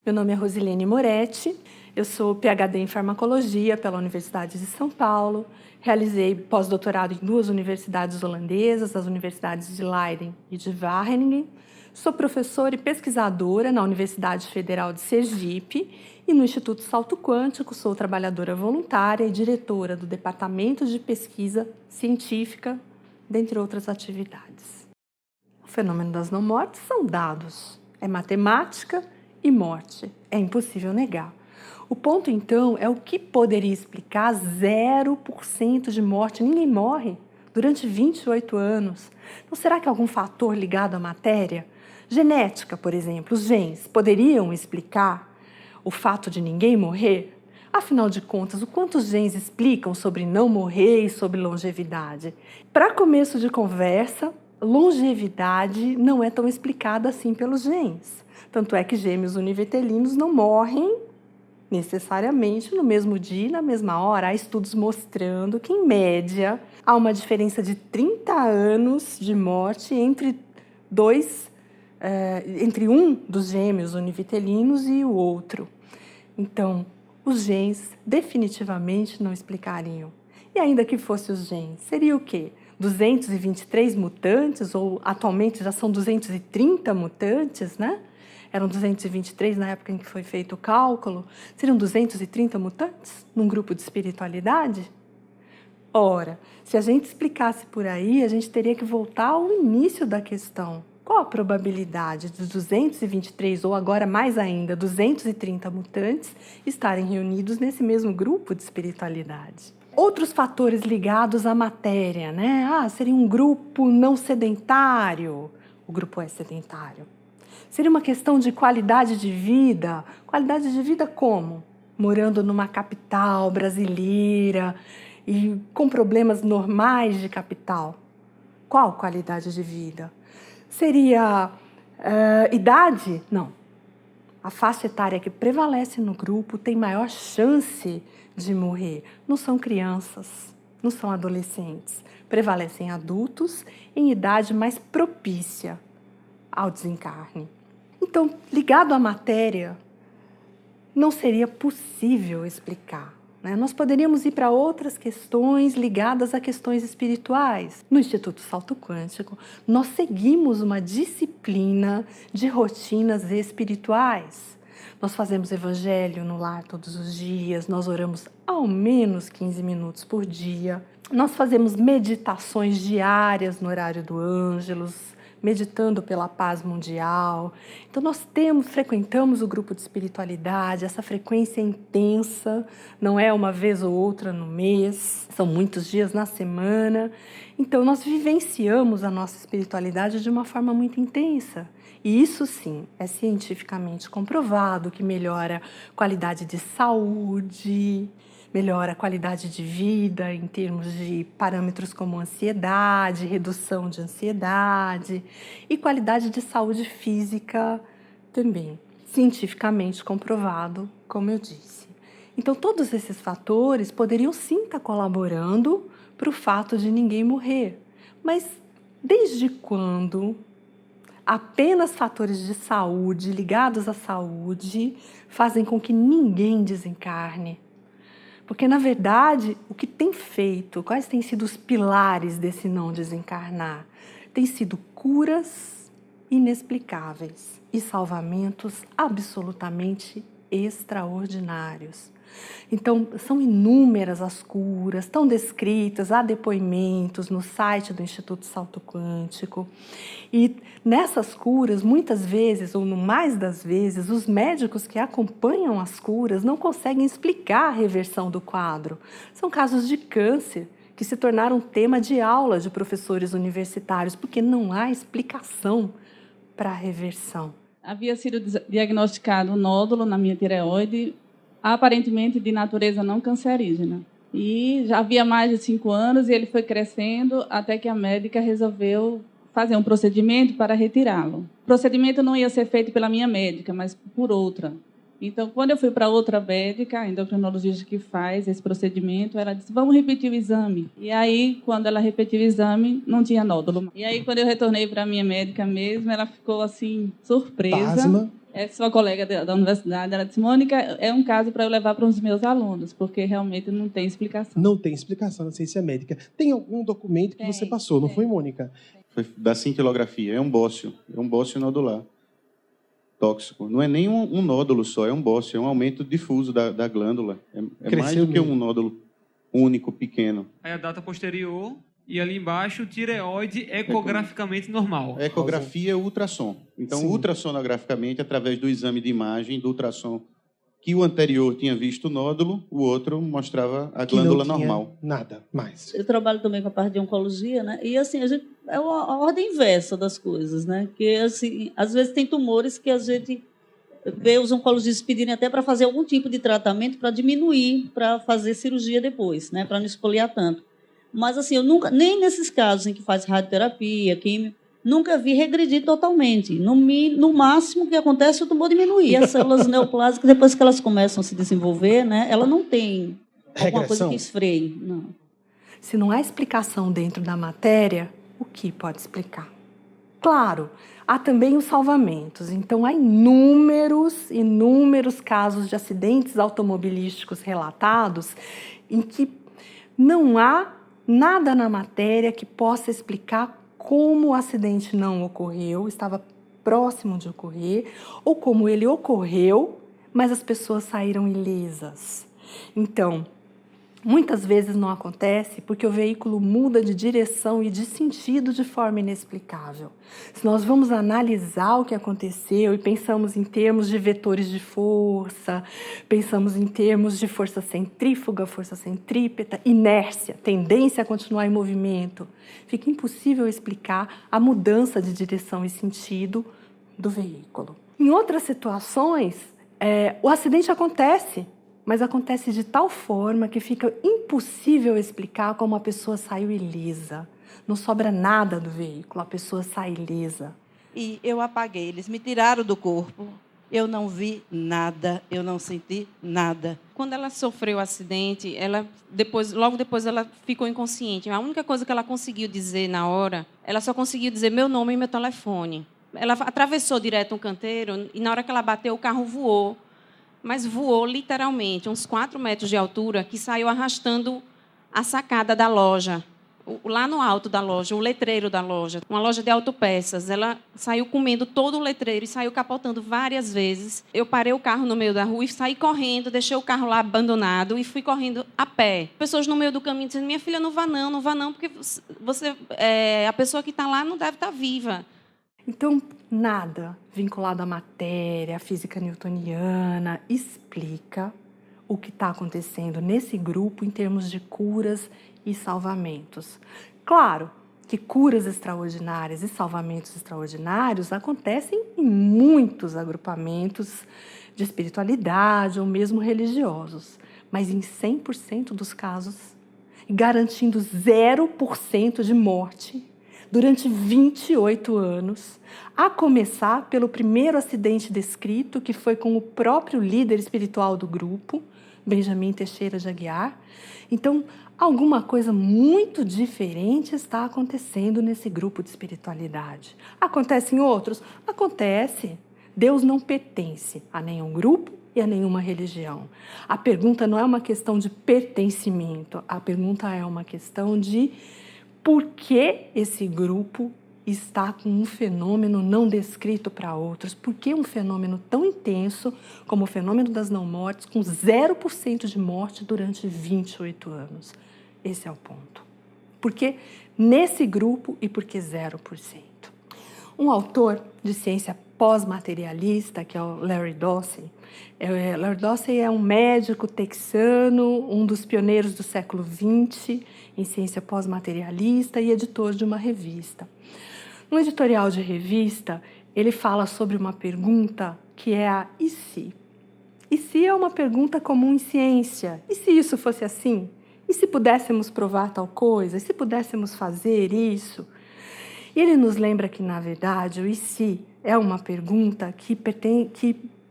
Meu nome é Rosilene Moretti, eu sou PhD em Farmacologia pela Universidade de São Paulo, realizei pós-doutorado em 2 universidades holandesas, as universidades de Leiden e de Wageningen, sou professora e pesquisadora na Universidade Federal de Sergipe e no Instituto Salto Quântico, sou trabalhadora voluntária e diretora do Departamento de Pesquisa Científica, dentre outras atividades. O fenômeno das não-mortes são dados, é matemática e morte. É impossível negar. O ponto, então, é o que poderia explicar 0% de morte. Ninguém morre durante 28 anos. Não será que algum fator ligado à matéria? Genética, por exemplo, os genes poderiam explicar o fato de ninguém morrer? Afinal de contas, o quanto os genes explicam sobre não morrer e sobre longevidade? Para começo de conversa, longevidade não é tão explicada assim pelos genes. Tanto é que gêmeos univitelinos não morrem necessariamente no mesmo dia e na mesma hora. Há estudos mostrando que, em média, há uma diferença de 30 anos de morte entre um dos gêmeos univitelinos e o outro. Então, os genes definitivamente não explicariam. E ainda que fosse os genes, seria o quê? 223 mutantes, ou atualmente já são 230 mutantes, né? Eram 223 na época em que foi feito o cálculo. Seriam 230 mutantes num grupo de espiritualidade? Ora, se a gente explicasse por aí, a gente teria que voltar ao início da questão. Qual a probabilidade de 223, ou agora mais ainda, 230 mutantes estarem reunidos nesse mesmo grupo de espiritualidade? Outros fatores ligados à matéria, né? Seria um grupo não sedentário. O grupo é sedentário. Seria uma questão de qualidade de vida. Qualidade de vida como? Morando numa capital brasileira e com problemas normais de capital. Qual qualidade de vida? Seria idade? Não. A faixa etária que prevalece no grupo tem maior chance de morrer. Não são crianças, não são adolescentes. Prevalecem adultos em idade mais propícia ao desencarne. Então, ligado à matéria, não seria possível explicar, né? Nós poderíamos ir para outras questões ligadas a questões espirituais. No Instituto Salto Quântico, nós seguimos uma disciplina de rotinas espirituais. Nós fazemos evangelho no lar todos os dias, nós oramos ao menos 15 minutos por dia. Nós fazemos meditações diárias no horário do Ângelus, meditando pela paz mundial. Então nós frequentamos o grupo de espiritualidade, essa frequência é intensa, não é uma vez ou outra no mês, são muitos dias na semana. Então nós vivenciamos a nossa espiritualidade de uma forma muito intensa. E isso sim, é cientificamente comprovado que melhora a qualidade de saúde, melhora a qualidade de vida em termos de parâmetros como ansiedade, redução de ansiedade e qualidade de saúde física também, cientificamente comprovado, como eu disse. Então, todos esses fatores poderiam sim estar colaborando para o fato de ninguém morrer. Mas desde quando apenas fatores de saúde, ligados à saúde, fazem com que ninguém desencarne? Porque, na verdade, o que tem feito, quais têm sido os pilares desse não desencarnar? Tem sido curas inexplicáveis e salvamentos absolutamente extraordinários. Então, são inúmeras as curas, estão descritas, há depoimentos no site do Instituto Salto Quântico. E nessas curas, muitas vezes, ou no mais das vezes, os médicos que acompanham as curas não conseguem explicar a reversão do quadro. São casos de câncer que se tornaram tema de aula de professores universitários, porque não há explicação para a reversão. Havia sido diagnosticado um nódulo na minha tireoide, aparentemente de natureza não cancerígena. E já havia mais de 5 anos e ele foi crescendo até que a médica resolveu fazer um procedimento para retirá-lo. O procedimento não ia ser feito pela minha médica, mas por outra. Então, quando eu fui para outra médica, a endocrinologista que faz esse procedimento, ela disse, vamos repetir o exame. E aí, quando ela repetiu o exame, não tinha nódulo. E aí, quando eu retornei para a minha médica mesmo, ela ficou, assim, surpresa. Pasma. É sua colega da universidade, ela disse, Mônica, é um caso para eu levar para os meus alunos, porque realmente não tem explicação. Não tem explicação na ciência médica. Tem algum documento que você passou, não foi, Mônica? Foi da cintilografia, é um bócio nodular. Tóxico. Não é nem um nódulo só, é um bócio, é um aumento difuso da glândula. É mais do que um nódulo único, pequeno. Aí a data posterior, e ali embaixo, tireoide ecograficamente normal. Ecografia é ultrassom. Então, Sim. ultrassonograficamente, através do exame de imagem, do ultrassom, que o anterior tinha visto o nódulo, o outro mostrava a glândula normal. Nada mais. Eu trabalho também com a parte de oncologia, né? E assim, a gente é a ordem inversa das coisas, né? Que assim, às vezes tem tumores que a gente vê os oncologistas pedirem até para fazer algum tipo de tratamento para diminuir, para fazer cirurgia depois, né? Para não espoliar tanto. Mas assim, eu nunca, nem nesses casos em que faz radioterapia, químio, nunca vi regredir totalmente. No máximo, o que acontece é o tumor diminuir. E as células neoplásicas, depois que elas começam a se desenvolver, né, ela não tem alguma coisa que esfreie. Não. Se não há explicação dentro da matéria, o que pode explicar? Claro, há também os salvamentos. Então, há inúmeros casos de acidentes automobilísticos relatados em que não há nada na matéria que possa explicar como o acidente não ocorreu, estava próximo de ocorrer, ou como ele ocorreu, mas as pessoas saíram ilesas. Então, muitas vezes não acontece porque o veículo muda de direção e de sentido de forma inexplicável. Se nós vamos analisar o que aconteceu e pensamos em termos de vetores de força, pensamos em termos de força centrífuga, força centrípeta, inércia, tendência a continuar em movimento, fica impossível explicar a mudança de direção e sentido do veículo. Em outras situações, o acidente acontece, mas acontece de tal forma que fica impossível explicar como a pessoa saiu ilesa. Não sobra nada do veículo, a pessoa sai ilesa. E eu apaguei, eles me tiraram do corpo. Eu não vi nada, eu não senti nada. Quando ela sofreu o acidente, logo depois ela ficou inconsciente. A única coisa que ela conseguiu dizer na hora, ela só conseguiu dizer meu nome e meu telefone. Ela atravessou direto um canteiro e na hora que ela bateu, o carro voou. Mas voou literalmente, uns 4 metros de altura, que saiu arrastando a sacada da loja. Lá no alto da loja, o letreiro da loja, uma loja de autopeças. Ela saiu comendo todo o letreiro e saiu capotando várias vezes. Eu parei o carro no meio da rua e saí correndo, deixei o carro lá abandonado e fui correndo a pé. Pessoas no meio do caminho dizendo, minha filha, não vá não, porque a pessoa que está lá não deve estar viva. Então, nada vinculado à matéria, à física newtoniana, explica o que está acontecendo nesse grupo em termos de curas e salvamentos. Claro que curas extraordinárias e salvamentos extraordinários acontecem em muitos agrupamentos de espiritualidade ou mesmo religiosos, mas em 100% dos casos, garantindo 0% de morte durante 28 anos, a começar pelo primeiro acidente descrito, que foi com o próprio líder espiritual do grupo, Benjamin Teixeira de Aguiar. Então, alguma coisa muito diferente está acontecendo nesse grupo de espiritualidade. Acontece em outros? Acontece. Deus não pertence a nenhum grupo e a nenhuma religião. A pergunta não é uma questão de pertencimento, a pergunta é uma questão de por que esse grupo está com um fenômeno não descrito para outros? Por que um fenômeno tão intenso como o fenômeno das não-mortes, com 0% de morte durante 28 anos? Esse é o ponto. Por que nesse grupo e por que 0%? Um autor de ciência pós-materialista, que é o Larry Dossey. Larry Dossey é um médico texano, um dos pioneiros do século XX em ciência pós-materialista e editor de uma revista. No editorial de revista, ele fala sobre uma pergunta que é a e se? E se é uma pergunta comum em ciência? E se isso fosse assim? E se pudéssemos provar tal coisa? E se pudéssemos fazer isso? E ele nos lembra que, na verdade, o e se é uma pergunta que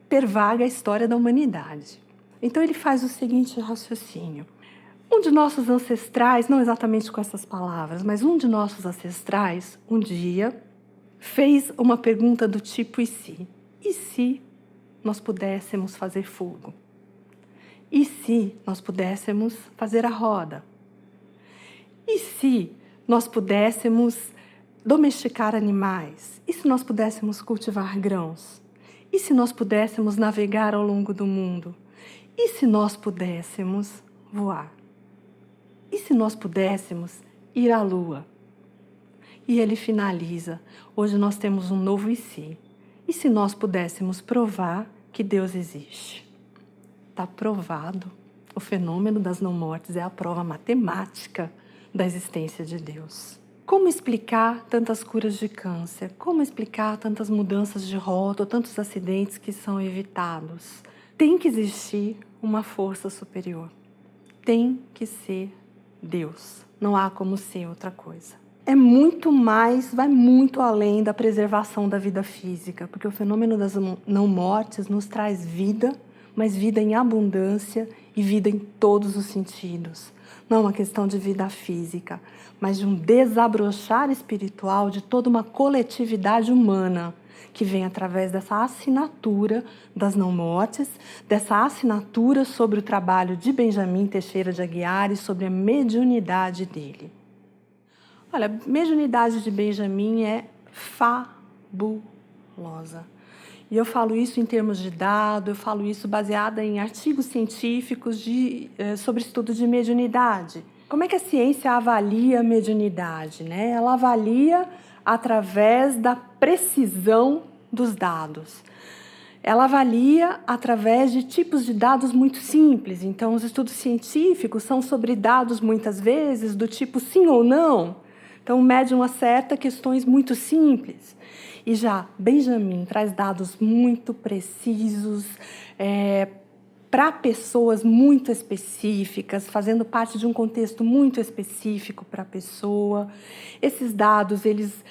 pervaga a história da humanidade. Então ele faz o seguinte raciocínio. Um de nossos ancestrais, não exatamente com essas palavras, mas um de nossos ancestrais, um dia, fez uma pergunta do tipo e se? E se nós pudéssemos fazer fogo? E se nós pudéssemos fazer a roda? E se nós pudéssemos domesticar animais? E se nós pudéssemos cultivar grãos? E se nós pudéssemos navegar ao longo do mundo? E se nós pudéssemos voar? E se nós pudéssemos ir à Lua? E ele finaliza, hoje nós temos um novo e se? E se nós pudéssemos provar que Deus existe? Está provado. O fenômeno das não-mortes é a prova matemática da existência de Deus. Como explicar tantas curas de câncer? Como explicar tantas mudanças de rota ou tantos acidentes que são evitados? Tem que existir uma força superior. Tem que ser Deus. Não há como ser outra coisa. É muito mais, vai muito além da preservação da vida física, porque o fenômeno das não-mortes nos traz vida, mas vida em abundância e vida em todos os sentidos. Não é uma questão de vida física, mas de um desabrochar espiritual de toda uma coletividade humana que vem através dessa assinatura das não-mortes, dessa assinatura sobre o trabalho de Benjamin Teixeira de Aguiar e sobre a mediunidade dele. Olha, a mediunidade de Benjamin é fabulosa. E eu falo isso em termos de dado, eu falo isso baseada em artigos científicos sobre estudo de mediunidade. Como é que a ciência avalia a mediunidade, né? Ela avalia através da precisão dos dados. Ela avalia através de tipos de dados muito simples. Então, os estudos científicos são sobre dados, muitas vezes, do tipo sim ou não. Então, o médium acerta questões muito simples. E já Benjamin traz dados muito precisos, para pessoas muito específicas, fazendo parte de um contexto muito específico para a pessoa. Esses dados, eles,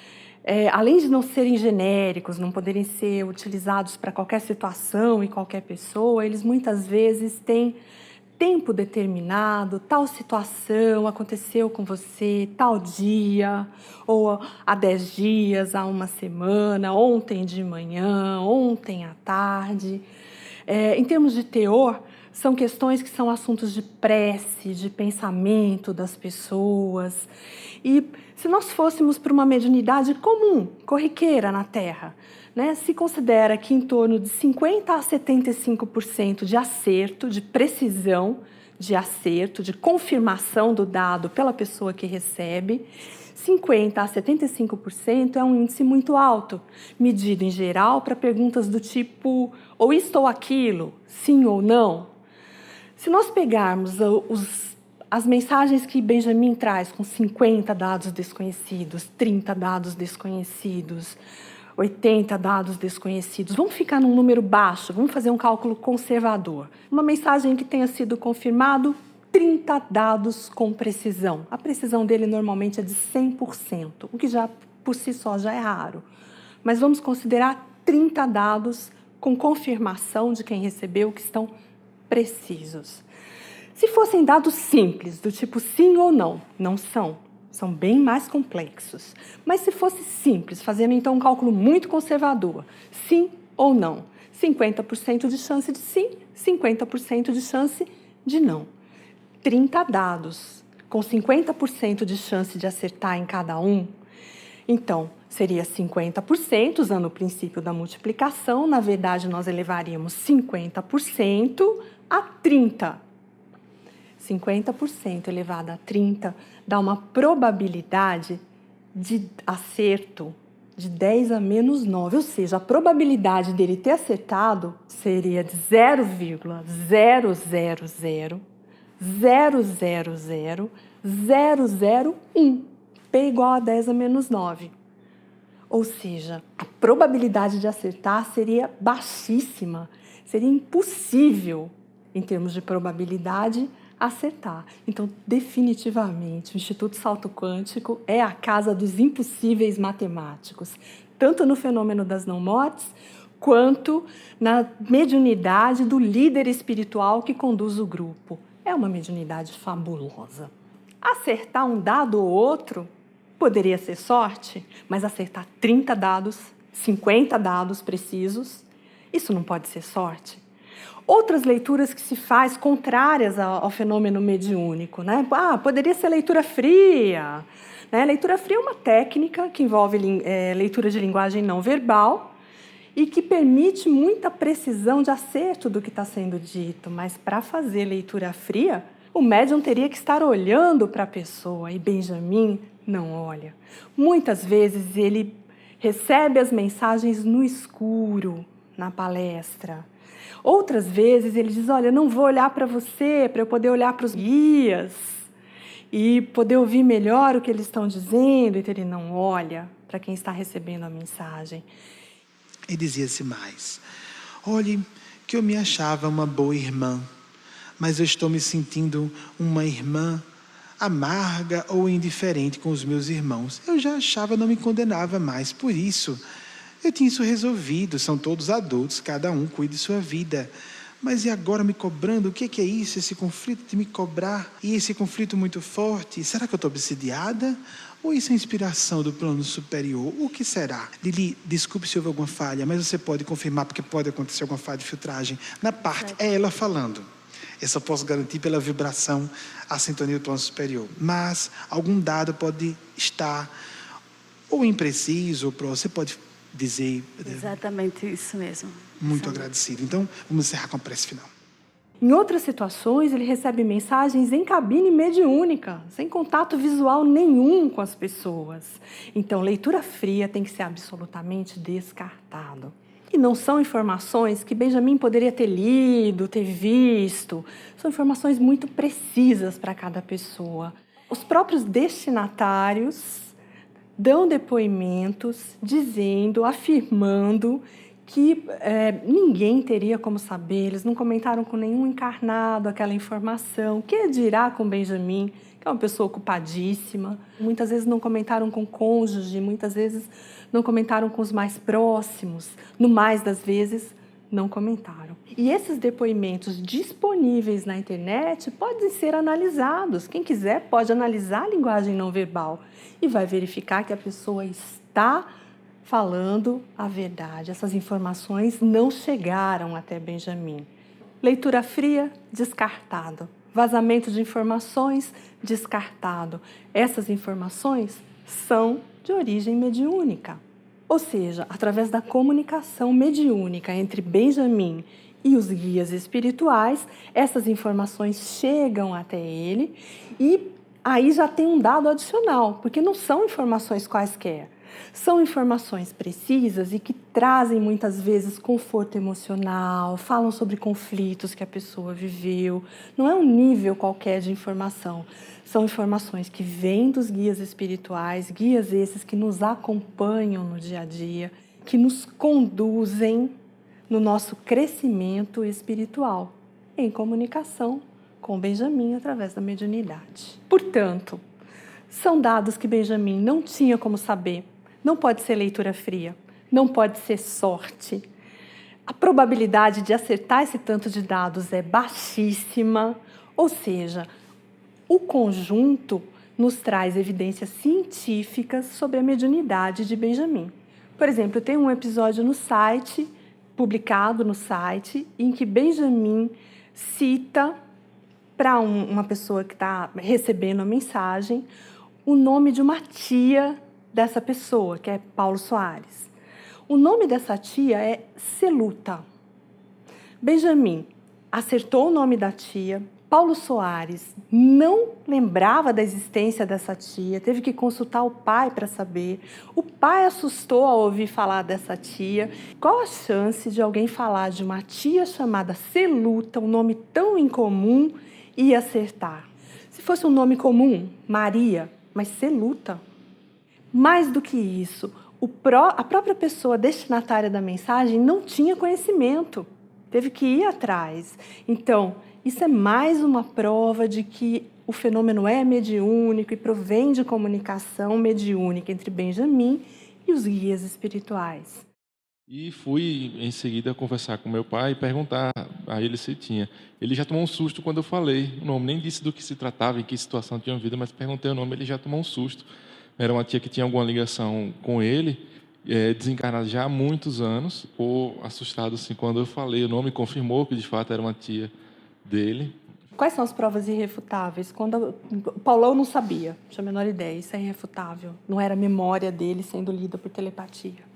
além de não serem genéricos, não poderem ser utilizados para qualquer situação e qualquer pessoa, eles muitas vezes têm tempo determinado, tal situação aconteceu com você, tal dia, ou há 10 dias, há uma semana, ontem de manhã, ontem à tarde. Em termos de teor, são questões que são assuntos de prece, de pensamento das pessoas. E se nós fôssemos para uma mediunidade comum, corriqueira na Terra, né, se considera que em torno de 50% a 75% de acerto, de precisão de acerto, de confirmação do dado pela pessoa que recebe, 50% a 75% é um índice muito alto, medido em geral para perguntas do tipo ou isto ou aquilo, sim ou não. Se nós pegarmos as mensagens que Benjamin traz com 50 dados desconhecidos, 30 dados desconhecidos, 80 dados desconhecidos, vamos ficar num número baixo, vamos fazer um cálculo conservador. Uma mensagem que tenha sido confirmado, 30 dados com precisão. A precisão dele normalmente é de 100%, o que já por si só já é raro. Mas vamos considerar 30 dados com confirmação de quem recebeu que estão precisos. Se fossem dados simples, do tipo sim ou não, não são. São bem mais complexos. Mas se fosse simples, fazendo então um cálculo muito conservador, sim ou não, 50% de chance de sim, 50% de chance de não. 30 dados, com 50% de chance de acertar em cada um, então seria 50%, usando o princípio da multiplicação, na verdade nós elevaríamos 50% a 30%. 50% elevado a 30 dá uma probabilidade de acerto de 10 a menos 9, ou seja, a probabilidade dele ter acertado seria de 0,000000001, P igual a 10 a menos 9. Ou seja, a probabilidade de acertar seria baixíssima, seria impossível, em termos de probabilidade, acertar. Então, definitivamente, o Instituto Salto Quântico é a casa dos impossíveis matemáticos, tanto no fenômeno das não-mortes, quanto na mediunidade do líder espiritual que conduz o grupo. É uma mediunidade fabulosa. Acertar um dado ou outro poderia ser sorte, mas acertar 30 dados, 50 dados precisos, isso não pode ser sorte. Outras leituras que se faz contrárias ao fenômeno mediúnico, né? Poderia ser leitura fria. Né? Leitura fria é uma técnica que envolve leitura de linguagem não verbal e que permite muita precisão de acerto do que está sendo dito. Mas para fazer leitura fria, o médium teria que estar olhando para a pessoa e Benjamin não olha. Muitas vezes ele recebe as mensagens no escuro, na palestra. Outras vezes ele diz, olha, não vou olhar para você, para eu poder olhar para os guias e poder ouvir melhor o que eles estão dizendo, então ele não olha para quem está recebendo a mensagem. E dizia-se mais, olhe que eu me achava uma boa irmã, mas eu estou me sentindo uma irmã amarga ou indiferente com os meus irmãos. Eu já achava, não me condenava mais, por isso eu tinha isso resolvido, são todos adultos, cada um cuida de sua vida. Mas e agora me cobrando? O que é isso, esse conflito de me cobrar? E esse conflito muito forte, será que eu estou obsidiada? Ou isso é inspiração do plano superior? O que será? Lili, desculpe se houve alguma falha, mas você pode confirmar, porque pode acontecer alguma falha de filtragem. Na parte, é ela falando. Eu só posso garantir pela vibração a sintonia do plano superior. Mas algum dado pode estar ou impreciso, ou você pode dizer... Exatamente isso mesmo. Muito agradecido. Então, vamos encerrar com a prece final. Em outras situações, ele recebe mensagens em cabine mediúnica, sem contato visual nenhum com as pessoas. Então, leitura fria tem que ser absolutamente descartado. E não são informações que Benjamin poderia ter lido, ter visto. São informações muito precisas para cada pessoa. Os próprios destinatários dão depoimentos dizendo, afirmando que ninguém teria como saber, eles não comentaram com nenhum encarnado aquela informação. Que dirá com Benjamin, que é uma pessoa ocupadíssima? Muitas vezes não comentaram com o cônjuge, muitas vezes não comentaram com os mais próximos, no mais das vezes não comentaram. E esses depoimentos disponíveis na internet podem ser analisados. Quem quiser pode analisar a linguagem não verbal e vai verificar que a pessoa está falando a verdade. Essas informações não chegaram até Benjamin. Leitura fria, descartado. Vazamento de informações, descartado. Essas informações são de origem mediúnica. Ou seja, através da comunicação mediúnica entre Benjamin e os guias espirituais, essas informações chegam até ele e aí já tem um dado adicional, porque não são informações quaisquer. São informações precisas e que trazem muitas vezes conforto emocional, falam sobre conflitos que a pessoa viveu. Não é um nível qualquer de informação. São informações que vêm dos guias espirituais, guias esses que nos acompanham no dia a dia, que nos conduzem no nosso crescimento espiritual, em comunicação com Benjamin através da mediunidade. Portanto, são dados que Benjamin não tinha como saber. Não pode ser leitura fria, não pode ser sorte. A probabilidade de acertar esse tanto de dados é baixíssima, ou seja, o conjunto nos traz evidências científicas sobre a mediunidade de Benjamin. Por exemplo, tem um episódio no site, publicado no site, em que Benjamin cita para uma pessoa que está recebendo a mensagem o nome de uma tia dessa pessoa, que é Paulo Soares. O nome dessa tia é Celuta. Benjamin acertou o nome da tia. Paulo Soares não lembrava da existência dessa tia, teve que consultar o pai para saber. O pai assustou ao ouvir falar dessa tia. Qual a chance de alguém falar de uma tia chamada Celuta, um nome tão incomum, e acertar? Se fosse um nome comum, Maria, mas Celuta. Mais do que isso, a própria pessoa destinatária da mensagem não tinha conhecimento, teve que ir atrás. Então, isso é mais uma prova de que o fenômeno é mediúnico e provém de comunicação mediúnica entre Benjamin e os guias espirituais. E fui, em seguida, conversar com meu pai e perguntar a ele se tinha. Ele já tomou um susto quando eu falei o nome. Nem disse do que se tratava, em que situação tinha vida, mas perguntei o nome, ele já tomou um susto. Era uma tia que tinha alguma ligação com ele, desencarnada já há muitos anos. Ficou assustado assim, quando eu falei o nome, confirmou que, de fato, era uma tia dele. Quais são as provas irrefutáveis? Quando o Paulão não sabia, não tinha a menor ideia, isso é irrefutável. Não era a memória dele sendo lida por telepatia.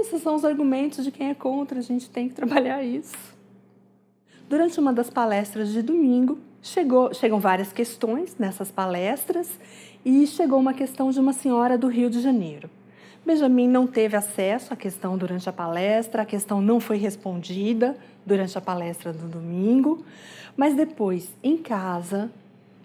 Esses são os argumentos de quem é contra, a gente tem que trabalhar isso. Durante uma das palestras de domingo, chegam várias questões nessas palestras e chegou uma questão de uma senhora do Rio de Janeiro. Benjamin não teve acesso à questão durante a palestra, a questão não foi respondida durante a palestra do domingo, mas depois, em casa,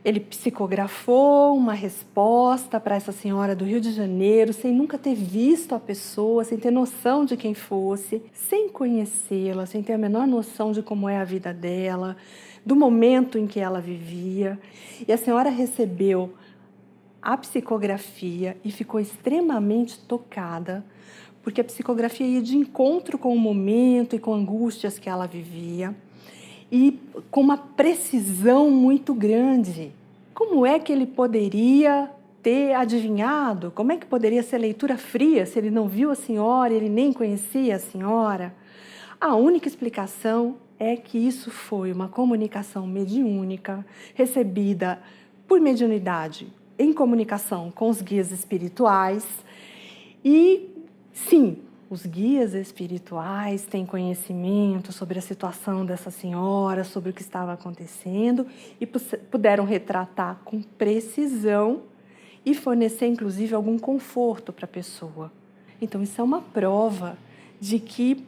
ele psicografou uma resposta para essa senhora do Rio de Janeiro, sem nunca ter visto a pessoa, sem ter noção de quem fosse, sem conhecê-la, sem ter a menor noção de como é a vida dela, do momento em que ela vivia. E a senhora recebeu a psicografia e ficou extremamente tocada, porque a psicografia ia de encontro com o momento e com angústias que ela vivia, e com uma precisão muito grande. Como é que ele poderia ter adivinhado? Como é que poderia ser leitura fria se ele não viu a senhora, ele nem conhecia a senhora? A única explicação é que isso foi uma comunicação mediúnica, recebida por mediunidade em comunicação com os guias espirituais. E, sim, os guias espirituais têm conhecimento sobre a situação dessa senhora, sobre o que estava acontecendo e puderam retratar com precisão e fornecer, inclusive, algum conforto para a pessoa. Então, isso é uma prova de que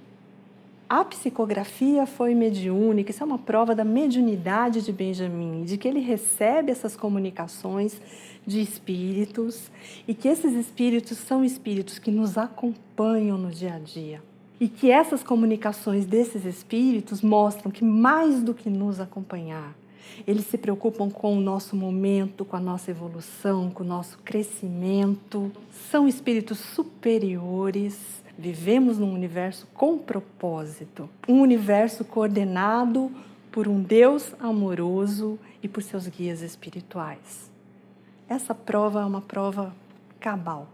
a psicografia foi mediúnica, isso é uma prova da mediunidade de Benjamin, de que ele recebe essas comunicações de espíritos e que esses espíritos são espíritos que nos acompanham no dia a dia. E que essas comunicações desses espíritos mostram que, mais do que nos acompanhar, eles se preocupam com o nosso momento, com a nossa evolução, com o nosso crescimento. São espíritos superiores. Vivemos num universo com propósito, um universo coordenado por um Deus amoroso e por seus guias espirituais. Essa prova é uma prova cabal.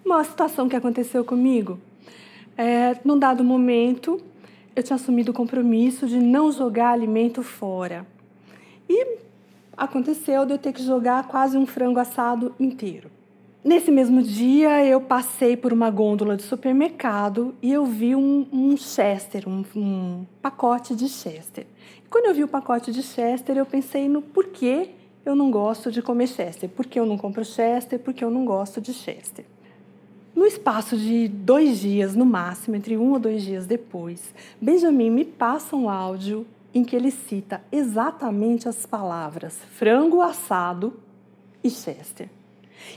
Uma situação que aconteceu comigo, num dado momento, eu tinha assumido o compromisso de não jogar alimento fora. E aconteceu de eu ter que jogar quase um frango assado inteiro. Nesse mesmo dia, eu passei por uma gôndola de supermercado e eu vi um Chester, um pacote de Chester. Quando eu vi o pacote de Chester, eu pensei no porquê eu não gosto de comer Chester. Por que eu não compro Chester? Porque eu não gosto de Chester. No espaço de 2 dias, no máximo, entre 1 ou 2 dias depois, Benjamin me passa um áudio em que ele cita exatamente as palavras frango assado e Chester.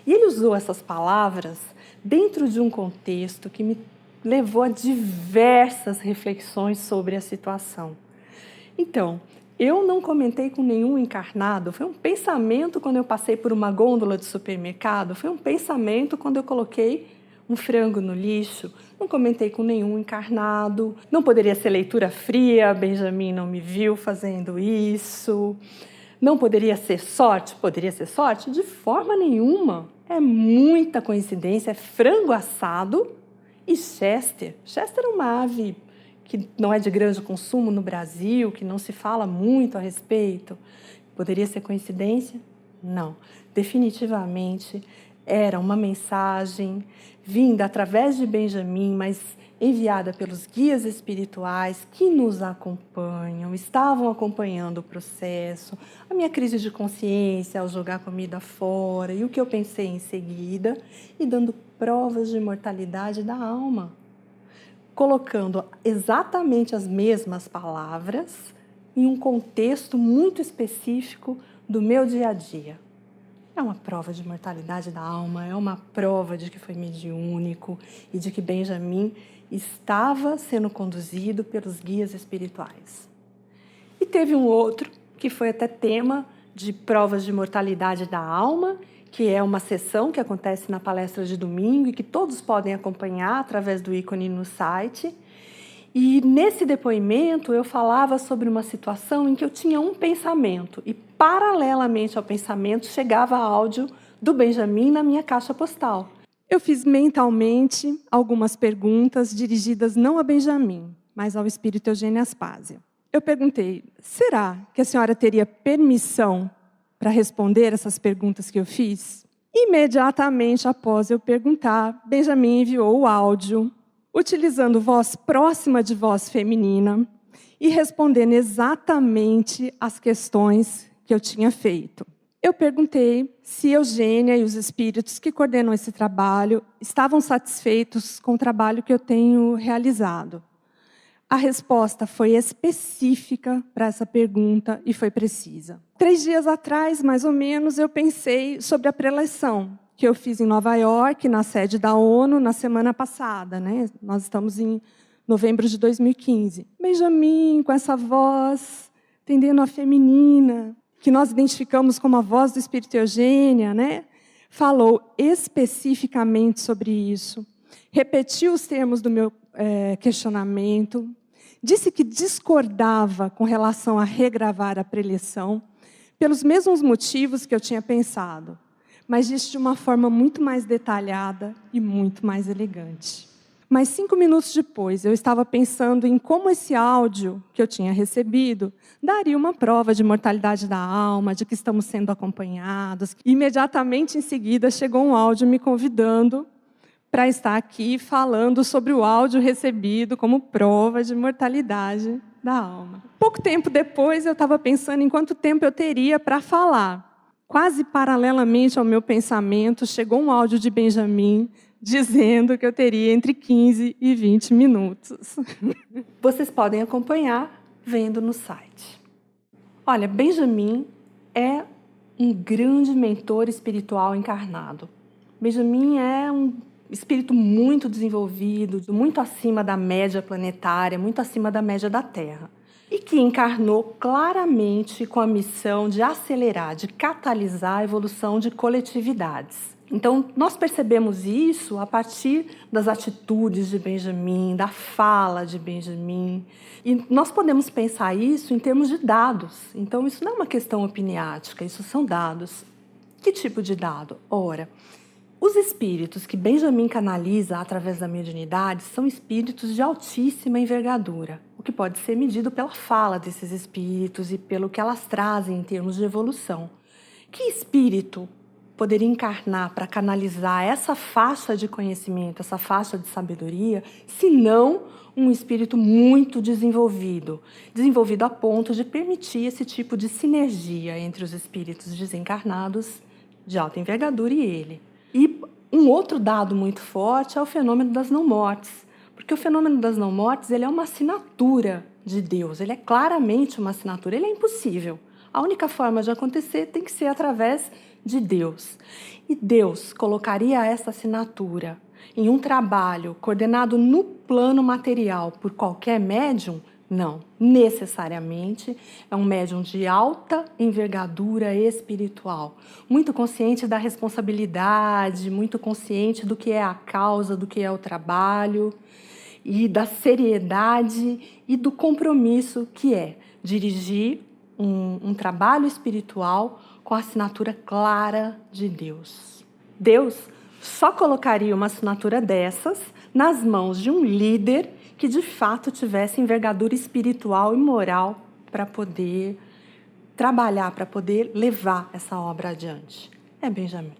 E ele usou essas palavras dentro de um contexto que me levou a diversas reflexões sobre a situação. Então, eu não comentei com nenhum encarnado, foi um pensamento quando eu passei por uma gôndola de supermercado, foi um pensamento quando eu coloquei um frango no lixo, não comentei com nenhum encarnado, não poderia ser leitura fria, Benjamin não me viu fazendo isso. Não poderia ser sorte? Poderia ser sorte? De forma nenhuma. É muita coincidência, é frango assado e Chester. Chester é uma ave que não é de grande consumo no Brasil, que não se fala muito a respeito. Poderia ser coincidência? Não. Definitivamente era uma mensagem vinda através de Benjamin, mas enviada pelos guias espirituais que nos acompanham, estavam acompanhando o processo, a minha crise de consciência ao jogar comida fora e o que eu pensei em seguida, e dando provas de imortalidade da alma, colocando exatamente as mesmas palavras em um contexto muito específico do meu dia a dia. É uma prova de imortalidade da alma, é uma prova de que foi mediúnico e de que Benjamin estava sendo conduzido pelos guias espirituais. E teve um outro, que foi até tema de provas de imortalidade da alma, que é uma sessão que acontece na palestra de domingo e que todos podem acompanhar através do ícone no site. E nesse depoimento eu falava sobre uma situação em que eu tinha um pensamento e, paralelamente ao pensamento, chegava áudio do Benjamin na minha caixa postal. Eu fiz mentalmente algumas perguntas dirigidas não a Benjamin, mas ao espírito Eugênia Aspásia. Eu perguntei, será que a senhora teria permissão para responder essas perguntas que eu fiz? Imediatamente após eu perguntar, Benjamin enviou o áudio, utilizando voz próxima de voz feminina e respondendo exatamente as questões que eu tinha feito. Eu perguntei se Eugênia e os espíritos que coordenam esse trabalho estavam satisfeitos com o trabalho que eu tenho realizado. A resposta foi específica para essa pergunta e foi precisa. 3 dias atrás, mais ou menos, eu pensei sobre a preleção que eu fiz em Nova York, na sede da ONU, na semana passada, né? Nós estamos em novembro de 2015. Benjamin, com essa voz, tendendo a feminina, que nós identificamos como a voz do espírito Eugênia, né? Falou especificamente sobre isso, repetiu os termos do meu questionamento, disse que discordava com relação a regravar a preleção, pelos mesmos motivos que eu tinha pensado, mas disse de uma forma muito mais detalhada e muito mais elegante. Mas 5 minutos depois, eu estava pensando em como esse áudio que eu tinha recebido daria uma prova de mortalidade da alma, de que estamos sendo acompanhados. Imediatamente em seguida, chegou um áudio me convidando para estar aqui falando sobre o áudio recebido como prova de mortalidade da alma. Pouco tempo depois, eu estava pensando em quanto tempo eu teria para falar. Quase paralelamente ao meu pensamento, chegou um áudio de Benjamin dizendo que eu teria entre 15 e 20 minutos. Vocês podem acompanhar vendo no site. Olha, Benjamin é um grande mentor espiritual encarnado. Benjamin é um espírito muito desenvolvido, muito acima da média planetária, muito acima da média da Terra. E que encarnou claramente com a missão de acelerar, de catalisar a evolução de coletividades. Então, nós percebemos isso a partir das atitudes de Benjamin, da fala de Benjamin. E nós podemos pensar isso em termos de dados. Então, isso não é uma questão opiniática, isso são dados. Que tipo de dado? Ora, os espíritos que Benjamin canaliza através da mediunidade são espíritos de altíssima envergadura, o que pode ser medido pela fala desses espíritos e pelo que elas trazem em termos de evolução. Que espírito poderia encarnar para canalizar essa faixa de conhecimento, essa faixa de sabedoria, se não um espírito muito desenvolvido a ponto de permitir esse tipo de sinergia entre os espíritos desencarnados de alta envergadura e ele. E um outro dado muito forte é o fenômeno das não-mortes, porque o fenômeno das não-mortes ele é uma assinatura de Deus, ele é claramente uma assinatura, ele é impossível. A única forma de acontecer tem que ser através de Deus. E Deus colocaria essa assinatura em um trabalho coordenado no plano material por qualquer médium? Não, necessariamente é um médium de alta envergadura espiritual, muito consciente da responsabilidade, muito consciente do que é a causa, do que é o trabalho, e da seriedade e do compromisso que é dirigir um trabalho espiritual com a assinatura clara de Deus. Deus só colocaria uma assinatura dessas nas mãos de um líder que de fato tivesse envergadura espiritual e moral para poder trabalhar, para poder levar essa obra adiante. É Benjamin.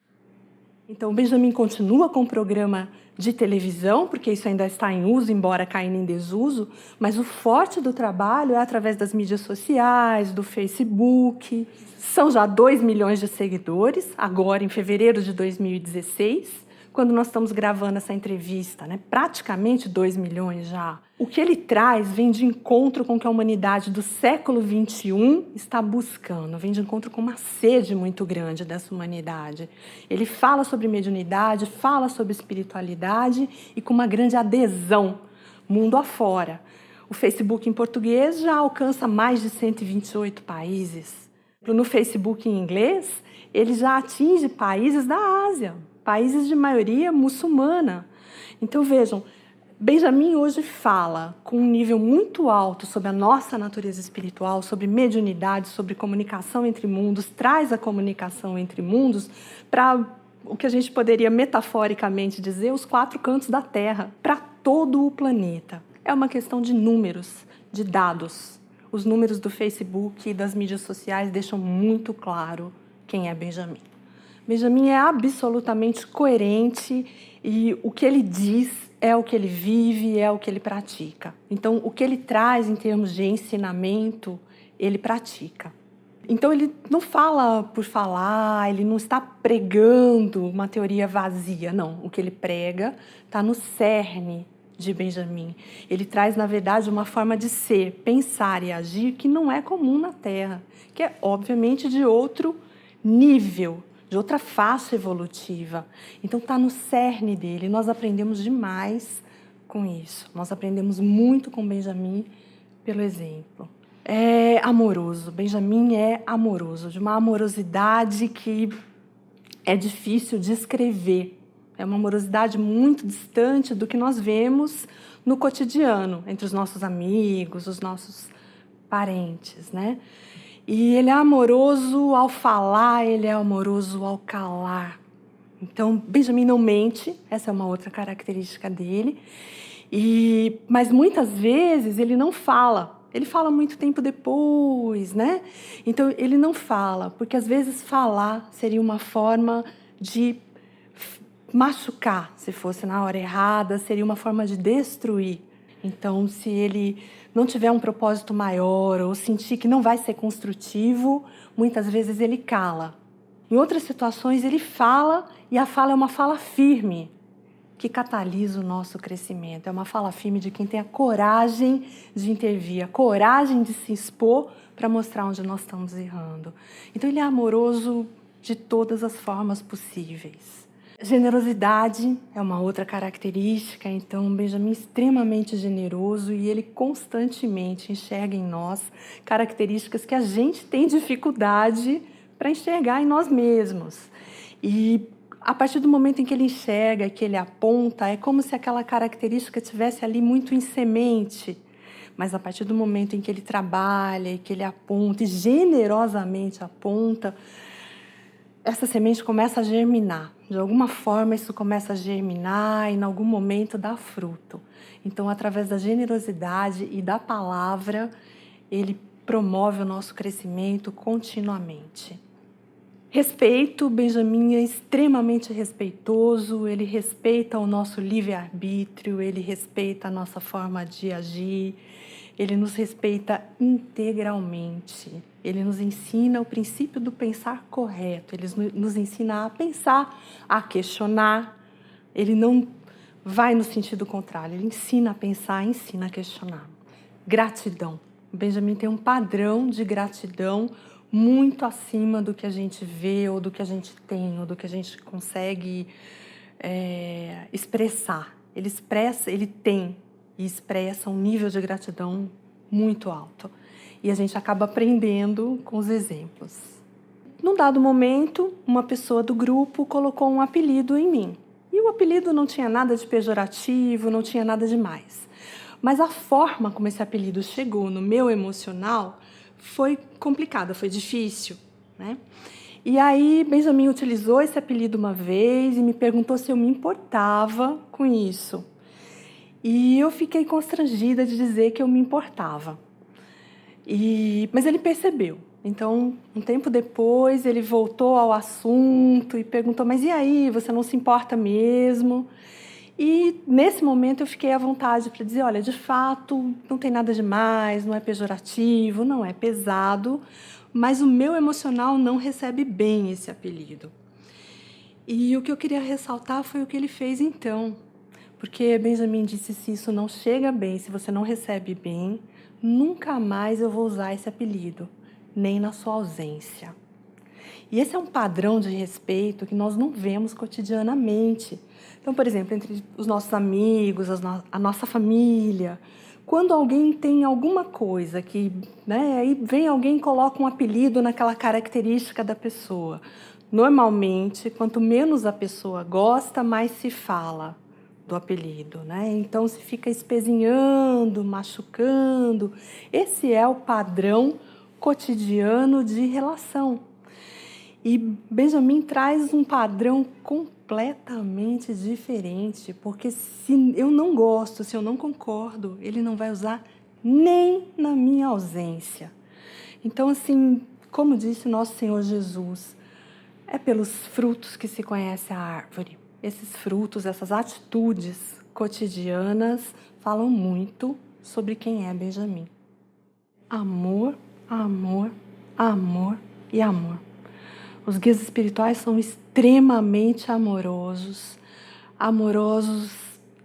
Então, Benjamin continua com o programa de televisão, porque isso ainda está em uso, embora caindo em desuso, mas o forte do trabalho é através das mídias sociais, do Facebook. São já 2 milhões de seguidores, agora em fevereiro de 2016, quando nós estamos gravando essa entrevista, né? Praticamente 2 milhões já. O que ele traz vem de encontro com o que a humanidade do século XXI está buscando, vem de encontro com uma sede muito grande dessa humanidade. Ele fala sobre mediunidade, fala sobre espiritualidade e com uma grande adesão mundo afora. O Facebook em português já alcança mais de 128 países. No Facebook em inglês, ele já atinge países da Ásia, países de maioria muçulmana. Então, vejam, Benjamin hoje fala com um nível muito alto sobre a nossa natureza espiritual, sobre mediunidade, sobre comunicação entre mundos, traz a comunicação entre mundos para o que a gente poderia metaforicamente dizer, os 4 cantos da Terra, para todo o planeta. É uma questão de números, de dados. Os números do Facebook e das mídias sociais deixam muito claro quem é Benjamin. Benjamin é absolutamente coerente e o que ele diz é o que ele vive, é o que ele pratica. Então, o que ele traz em termos de ensinamento, ele pratica. Então, ele não fala por falar, ele não está pregando uma teoria vazia, não. O que ele prega está no cerne de Benjamin. Ele traz, na verdade, uma forma de ser, pensar e agir que não é comum na Terra, que é, obviamente, de outro nível, de outra faixa evolutiva. Então, está no cerne dele. Nós aprendemos demais com isso. Nós aprendemos muito com Benjamin pelo exemplo. É amoroso. Benjamin é amoroso, de uma amorosidade que é difícil de escrever. É uma amorosidade muito distante do que nós vemos no cotidiano, entre os nossos amigos, os nossos parentes, né? E ele é amoroso ao falar, ele é amoroso ao calar. Então, Benjamin não mente, essa é uma outra característica dele. Mas muitas vezes ele não fala. Ele fala muito tempo depois, né? Então, ele não fala, porque às vezes falar seria uma forma de machucar, se fosse na hora errada, seria uma forma de destruir. Então, se ele não tiver um propósito maior ou sentir que não vai ser construtivo, muitas vezes ele cala. Em outras situações, ele fala, e a fala é uma fala firme, que catalisa o nosso crescimento. É uma fala firme de quem tem a coragem de intervir, a coragem de se expor para mostrar onde nós estamos errando. Então, ele é amoroso de todas as formas possíveis. Generosidade é uma outra característica, então Benjamin é extremamente generoso e ele constantemente enxerga em nós características que a gente tem dificuldade para enxergar em nós mesmos. E a partir do momento em que ele enxerga, que ele aponta, é como se aquela característica estivesse ali muito em semente. Mas a partir do momento em que ele trabalha, e que ele aponta, e generosamente aponta, essa semente começa a germinar. De alguma forma, isso começa a germinar e, em algum momento, dá fruto. Então, através da generosidade e da palavra, ele promove o nosso crescimento continuamente. Respeito. Benjamin é extremamente respeitoso, ele respeita o nosso livre-arbítrio, ele respeita a nossa forma de agir, ele nos respeita integralmente. Ele nos ensina o princípio do pensar correto, ele nos ensina a pensar, a questionar. Ele não vai no sentido contrário, ele ensina a pensar, ensina a questionar. Gratidão. O Benjamin tem um padrão de gratidão muito acima do que a gente vê, ou do que a gente tem, ou do que a gente consegue expressar. Ele tem e expressa um nível de gratidão muito alto. E a gente acaba aprendendo com os exemplos. Num dado momento, uma pessoa do grupo colocou um apelido em mim. E o apelido não tinha nada de pejorativo, não tinha nada demais. Mas a forma como esse apelido chegou no meu emocional foi complicada, foi difícil, né? E aí, Benjamin utilizou esse apelido uma vez e me perguntou se eu me importava com isso. E eu fiquei constrangida de dizer que eu me importava. Mas ele percebeu. Então, um tempo depois, ele voltou ao assunto e perguntou, mas e aí, você não se importa mesmo? E, nesse momento, eu fiquei à vontade para dizer, olha, de fato, não tem nada demais, não é pejorativo, não é pesado, mas o meu emocional não recebe bem esse apelido. E o que eu queria ressaltar foi o que ele fez então. Porque Benjamin disse, se isso não chega bem, se você não recebe bem, nunca mais eu vou usar esse apelido, nem na sua ausência. E esse é um padrão de respeito que nós não vemos cotidianamente. Então, por exemplo, entre os nossos amigos, a nossa família, quando alguém tem alguma coisa que, né, aí vem alguém e coloca um apelido naquela característica da pessoa, normalmente, quanto menos a pessoa gosta, mais se fala do apelido, né? Então, se fica espezinhando, machucando. Esse é o padrão cotidiano de relação. E Benjamin traz um padrão completamente diferente, porque se eu não gosto, se eu não concordo, ele não vai usar nem na minha ausência. Então, assim, como disse nosso Senhor Jesus, é pelos frutos que se conhece a árvore. Esses frutos, essas atitudes cotidianas falam muito sobre quem é Benjamin. Amor, amor, amor e amor. Os guias espirituais são extremamente amorosos, amorosos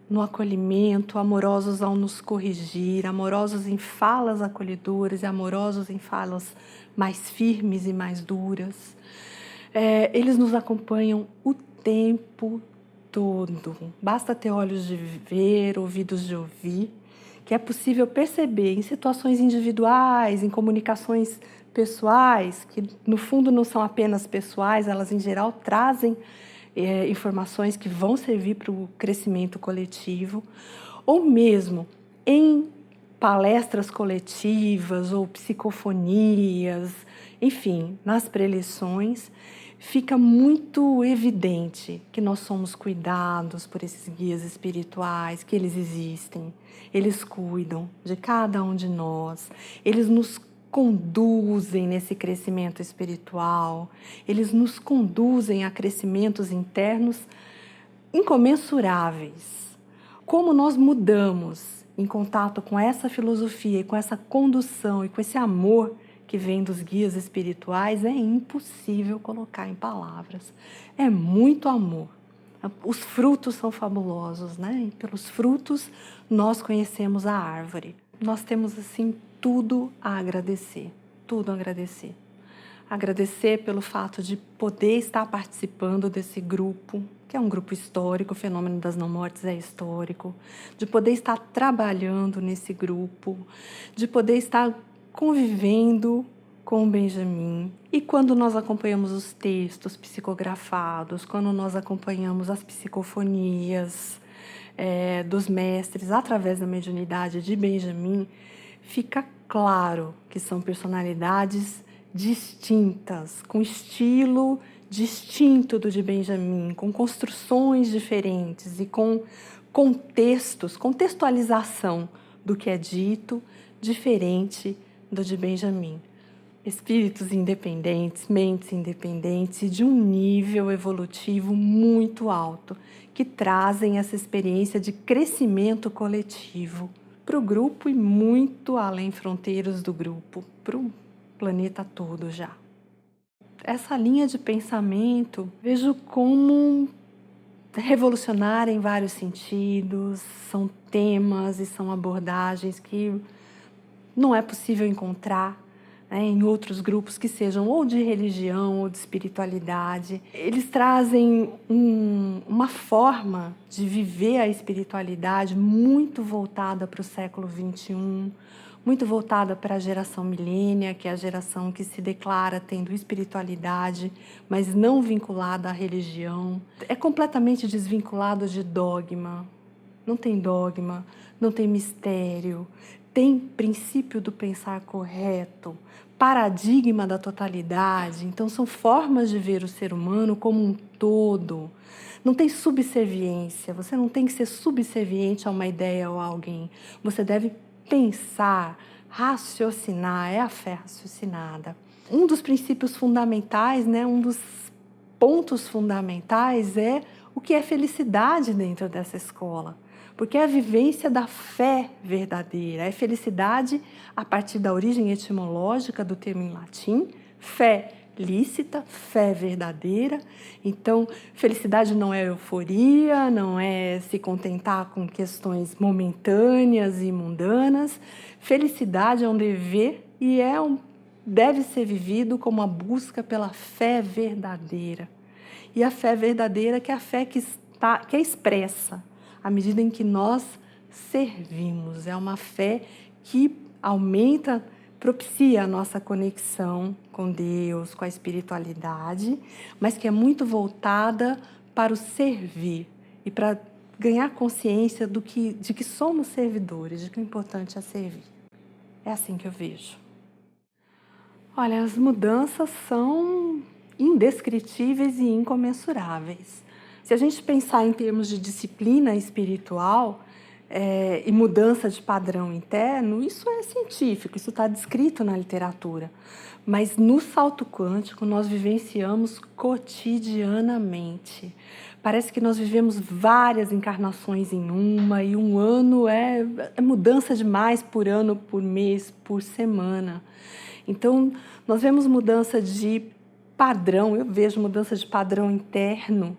no acolhimento, amorosos ao nos corrigir, amorosos em falas acolhedoras e amorosos em falas mais firmes e mais duras. Eles nos acompanham o tempo todo. Basta ter olhos de ver, ouvidos de ouvir, que é possível perceber em situações individuais, em comunicações pessoais, que no fundo não são apenas pessoais, elas em geral trazem informações que vão servir para o crescimento coletivo, ou mesmo em palestras coletivas ou psicofonias, enfim, nas preleções, fica muito evidente que nós somos cuidados por esses guias espirituais, que eles existem, eles cuidam de cada um de nós, eles nos conduzem nesse crescimento espiritual, eles nos conduzem a crescimentos internos incomensuráveis. Como nós mudamos em contato com essa filosofia e com essa condução e com esse amor que vem dos guias espirituais, é impossível colocar em palavras. É muito amor. Os frutos são fabulosos, né? E pelos frutos nós conhecemos a árvore. Nós temos, assim, tudo a agradecer, tudo a agradecer. Agradecer pelo fato de poder estar participando desse grupo, que é um grupo histórico, o Fenômeno das Não Mortes é histórico, de poder estar trabalhando nesse grupo, de poder estar convivendo com o Benjamin. E quando nós acompanhamos os textos psicografados, quando nós acompanhamos as psicofonias dos mestres através da mediunidade de Benjamin, fica claro que são personalidades distintas, com estilo distinto do de Benjamin, com construções diferentes e com contextualização do que é dito, diferente do de Benjamin. Espíritos independentes, mentes independentes e de um nível evolutivo muito alto, que trazem essa experiência de crescimento coletivo para o grupo e muito além fronteiras do grupo, para o planeta todo já. Essa linha de pensamento vejo como revolucionária em vários sentidos, são temas e são abordagens que não é possível encontrar em outros grupos que sejam ou de religião ou de espiritualidade. Eles trazem uma forma de viver a espiritualidade muito voltada para o século XXI, muito voltada para a geração milênia, que é a geração que se declara tendo espiritualidade, mas não vinculada à religião. É completamente desvinculado de dogma. Não tem dogma, não tem mistério, tem princípio do pensar correto, paradigma da totalidade. Então, são formas de ver o ser humano como um todo. Não tem subserviência, você não tem que ser subserviente a uma ideia ou a alguém. Você deve pensar, raciocinar, é a fé raciocinada. Um dos princípios fundamentais, um dos pontos fundamentais é o que é felicidade dentro dessa escola. Porque é a vivência da fé verdadeira, é felicidade a partir da origem etimológica do termo em latim, fé lícita, fé verdadeira. Então, felicidade não é euforia, não é se contentar com questões momentâneas e mundanas. Felicidade é um dever e deve ser vivido como a busca pela fé verdadeira. E a fé verdadeira que é a fé que é expressa à medida em que nós servimos. É uma fé que aumenta propicia a nossa conexão com Deus, com a espiritualidade, mas que é muito voltada para o servir e para ganhar consciência de que somos servidores, de que o importante é servir. É assim que eu vejo. Olha, as mudanças são indescritíveis e incomensuráveis. Se a gente pensar em termos de disciplina espiritual e mudança de padrão interno, isso é científico, isso está descrito na literatura. Mas no salto quântico nós vivenciamos cotidianamente. Parece que nós vivemos várias encarnações em uma, e um ano é mudança demais por ano, por mês, por semana. Então, nós vemos mudança de padrão, eu vejo mudança de padrão interno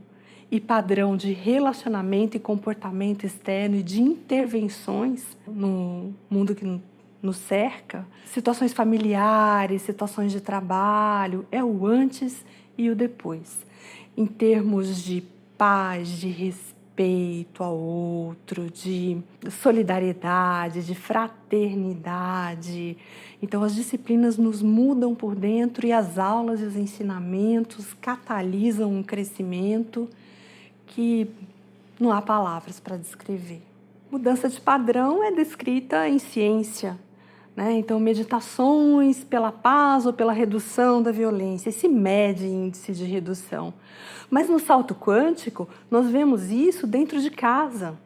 e padrão de relacionamento e comportamento externo e de intervenções no mundo que nos cerca. Situações familiares, situações de trabalho, é o antes e o depois. Em termos de paz, de respeito ao outro, de solidariedade, de fraternidade. Então, as disciplinas nos mudam por dentro e as aulas e os ensinamentos catalisam um crescimento que não há palavras para descrever. Mudança de padrão é descrita em ciência, né? Então, meditações pela paz ou pela redução da violência, esse mede índice de redução. Mas no salto quântico, nós vemos isso dentro de casa.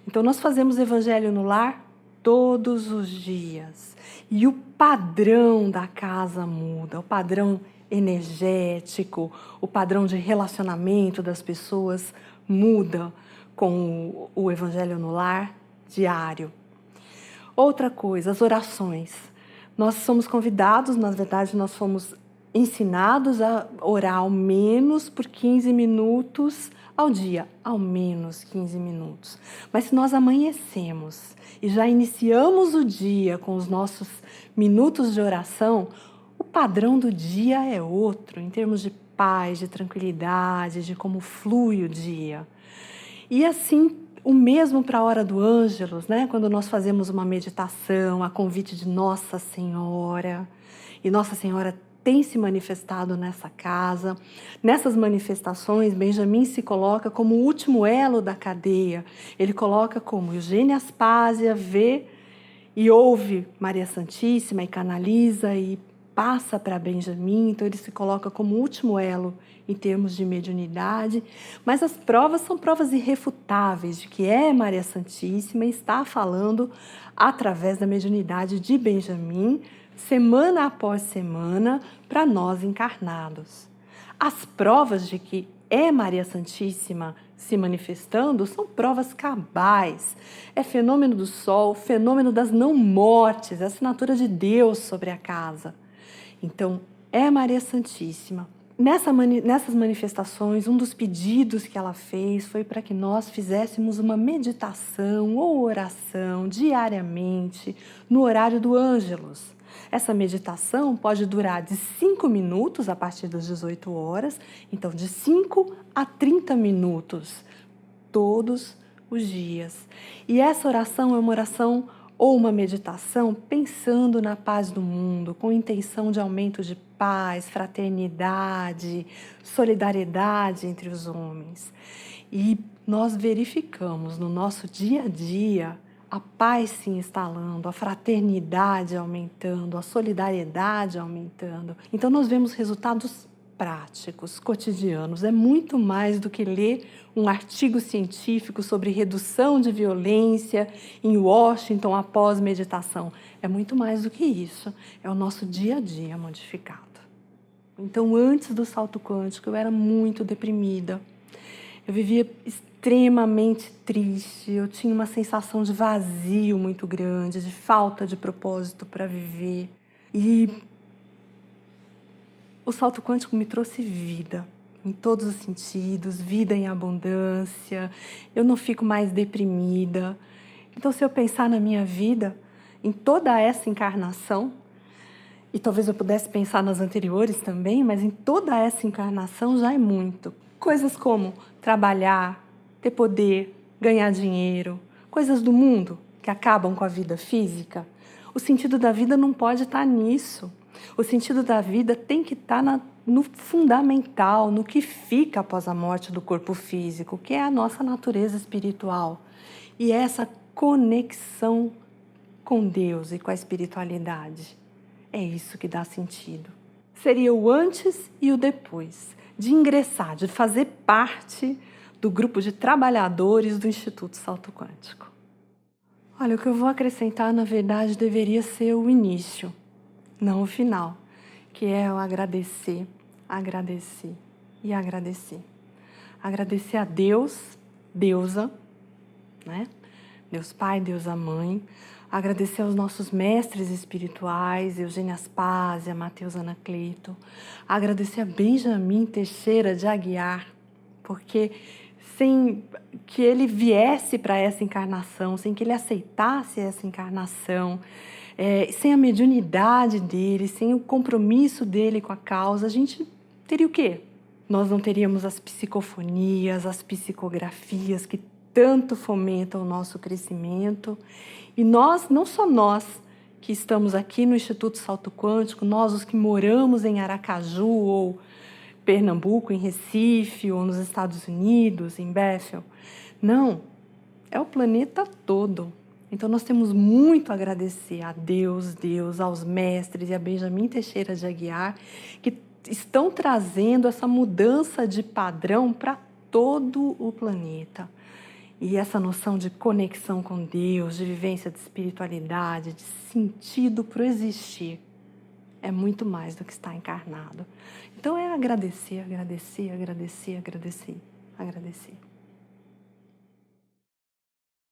Então, nós fazemos evangelho no lar todos os dias. E o padrão da casa muda, o padrão energético, o padrão de relacionamento das pessoas muda com o evangelho no lar diário. Outra coisa, as orações. Nós somos convidados, na verdade, nós fomos ensinados a orar ao menos por 15 minutos ao dia, ao menos 15 minutos. Mas se nós amanhecemos e já iniciamos o dia com os nossos minutos de oração, o padrão do dia é outro, em termos de paz, de tranquilidade, de como flui o dia. E assim, o mesmo para a hora do Ângelus, né? Quando nós fazemos uma meditação a convite de Nossa Senhora, e Nossa Senhora tem se manifestado nessa casa. Nessas manifestações, Benjamin se coloca como o último elo da cadeia. Ele coloca como Eugênia Aspásia vê e ouve Maria Santíssima e canaliza e passa para Benjamin. Então, ele se coloca como o último elo em termos de mediunidade. Mas as provas são provas irrefutáveis de que é Maria Santíssima e está falando através da mediunidade de Benjamin, semana após semana, para nós encarnados. As provas de que é Maria Santíssima se manifestando são provas cabais. É fenômeno do sol, fenômeno das não-mortes, a assinatura de Deus sobre a casa. Então, é Maria Santíssima. Nessas manifestações, um dos pedidos que ela fez foi para que nós fizéssemos uma meditação ou oração diariamente no horário do Ângelus. Essa meditação pode durar de 5 minutos a partir das 18 horas, então de 5 a 30 minutos, todos os dias. E essa oração é uma oração ou uma meditação pensando na paz do mundo, com intenção de aumento de paz, fraternidade, solidariedade entre os homens. E nós verificamos no nosso dia a dia a paz se instalando, a fraternidade aumentando, a solidariedade aumentando. Então, nós vemos resultados práticos, cotidianos. É muito mais do que ler um artigo científico sobre redução de violência em Washington após meditação. É muito mais do que isso. É o nosso dia a dia modificado. Então, antes do salto quântico, eu era muito deprimida. Eu vivia extremamente triste, eu tinha uma sensação de vazio muito grande, de falta de propósito para viver. E o salto quântico me trouxe vida, em todos os sentidos, vida em abundância. Eu não fico mais deprimida. Então, se eu pensar na minha vida, em toda essa encarnação, e talvez eu pudesse pensar nas anteriores também, mas em toda essa encarnação já é muito. Coisas como trabalhar, ter poder, ganhar dinheiro, coisas do mundo que acabam com a vida física, O sentido da vida não pode estar nisso. O sentido da vida tem que estar no fundamental, no que fica após a morte do corpo físico, que é a nossa natureza espiritual. E essa conexão com Deus e com a espiritualidade. É isso que dá sentido. Seria o antes e o depois de ingressar, de fazer parte do grupo de trabalhadores do Instituto Salto Quântico. Olha, o que eu vou acrescentar, na verdade, deveria ser o início, não o final, que é o agradecer, agradecer e agradecer. Agradecer a Deus, deusa, né? Deus Pai, Deusa Mãe. Agradecer aos nossos mestres espirituais, Eugênia Aspásia, Mateus Anacleto. Agradecer a Benjamin Teixeira de Aguiar, porque sem que ele viesse para essa encarnação, sem que ele aceitasse essa encarnação, sem a mediunidade dele, sem o compromisso dele com a causa, a gente teria o quê? Nós não teríamos as psicofonias, as psicografias que tanto fomentam o nosso crescimento. E nós, não só nós que estamos aqui no Instituto Salto Quântico, nós os que moramos em Aracaju ou Pernambuco, em Recife, ou nos Estados Unidos, em Bethel. Não, é o planeta todo. Então nós temos muito a agradecer a Deus, aos mestres e a Benjamin Teixeira de Aguiar, que estão trazendo essa mudança de padrão para todo o planeta. E essa noção de conexão com Deus, de vivência de espiritualidade, de sentido para o existir, é muito mais do que estar encarnado. Então é agradecer, agradecer, agradecer, agradecer, agradecer.